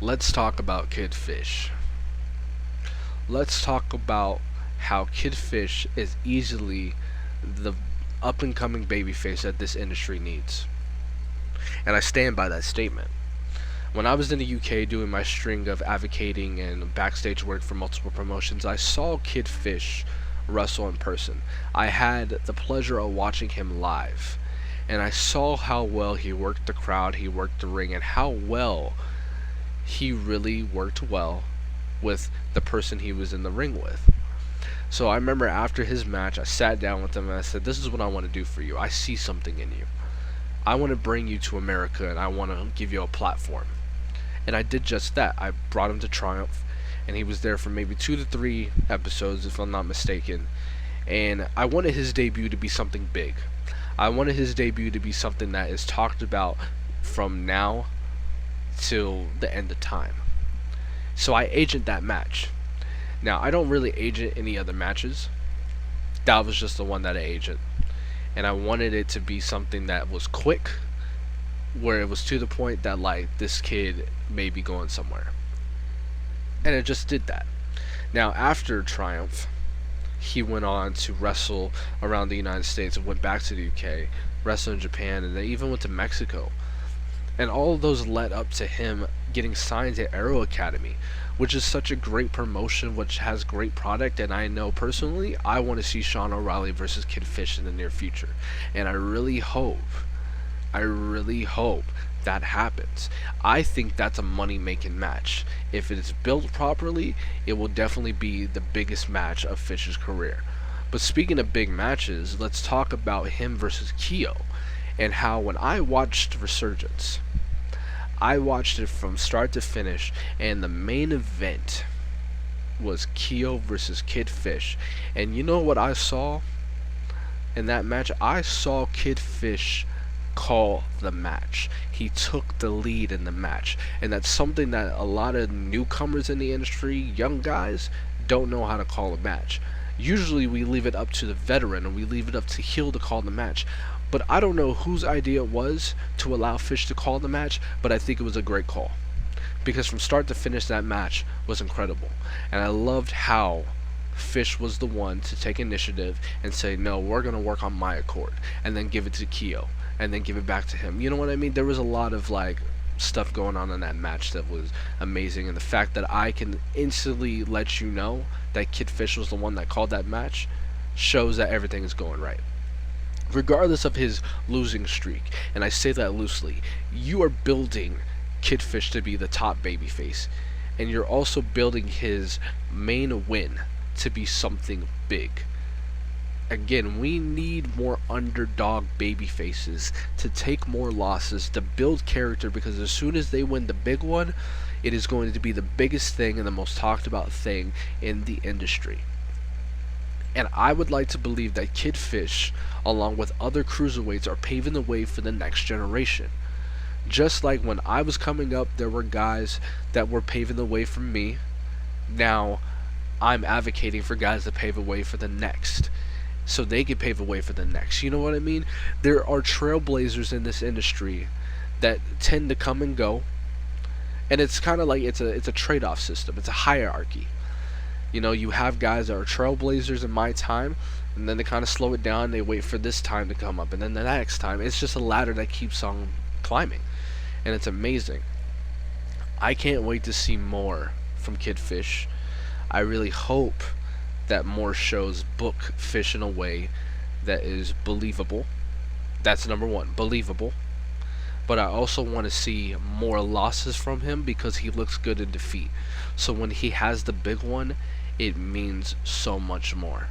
let's talk about Kid Fish. Let's talk about how Kid Fish is easily the up and coming babyface that this industry needs. And I stand by that statement. When I was in the UK doing my string of advocating and backstage work for multiple promotions, I saw Kid Fish wrestle in person. I had the pleasure of watching him live, and I saw how well he worked the crowd, he worked the ring, and how well he really worked well with the person he was in the ring with. So I remember after his match, I sat down with him and I said, "This is what I want to do for you. I see something in you. I want to bring you to America and I want to give you a platform." And I did just that. I brought him to Triumph, and he was there for maybe 2 to 3 episodes, if I'm not mistaken. And I wanted his debut to be something big. I wanted his debut to be something that is talked about from now till the end of time. So I agent that match. Now, I don't really agent any other matches. That was just the one that I agent. And I wanted it to be something that was quick, where it was to the point that, like, this kid may be going somewhere. And it just did that. Now, after Triumph, he went on to wrestle around the United States and went back to the UK, wrestled in Japan, and then even went to Mexico. And all of those led up to him getting signed at Aero Academy, which is such a great promotion, which has great product. And I know personally, I want to see Sean O'Reilly versus Kid Fish in the near future. And I really hope that happens. I think that's a money-making match. If it is built properly, it will definitely be the biggest match of Fish's career. But speaking of big matches, let's talk about him versus Keo, and how when I watched Resurgence, I watched it from start to finish, and the main event was Keo versus Kid Fish. And you know what I saw in that match? I saw Kid Fish call the match. He took the lead in the match, and that's something that a lot of newcomers in the industry, young guys, don't know how to call a match. Usually we leave it up to the veteran, and we leave it up to heel to call the match. But I don't know whose idea it was to allow Fish to call the match, but I think it was a great call, because from start to finish that match was incredible. And I loved how Fish was the one to take initiative and say, "No, we're going to work on my accord," and then give it to Keo, and then give it back to him. You know what I mean? There was a lot of like stuff going on in that match that was amazing, and the fact that I can instantly let you know that Kid Fish was the one that called that match shows that everything is going right. Regardless of his losing streak, and I say that loosely, you are building Kid Fish to be the top babyface, and you're also building his main win to be something big. Again, we need more underdog baby faces to take more losses, to build character, because as soon as they win the big one, it is going to be the biggest thing and the most talked about thing in the industry. And I would like to believe that Kid Fish, along with other cruiserweights, are paving the way for the next generation. Just like when I was coming up, there were guys that were paving the way for me. Now, I'm advocating for guys to pave a way for the next, so they can pave a way for the next. You know what I mean? There are trailblazers in this industry that tend to come and go, and it's kind of like it's a trade-off system. It's a hierarchy. You know, you have guys that are trailblazers in my time, and then they kind of slow it down. They wait for this time to come up, and then the next time. It's just a ladder that keeps on climbing, and it's amazing. I can't wait to see more from Kid Fish. I really hope that more shows book Fish in a way that is believable. That's number one, believable. But I also want to see more losses from him, because he looks good in defeat. So when he has the big one, it means so much more.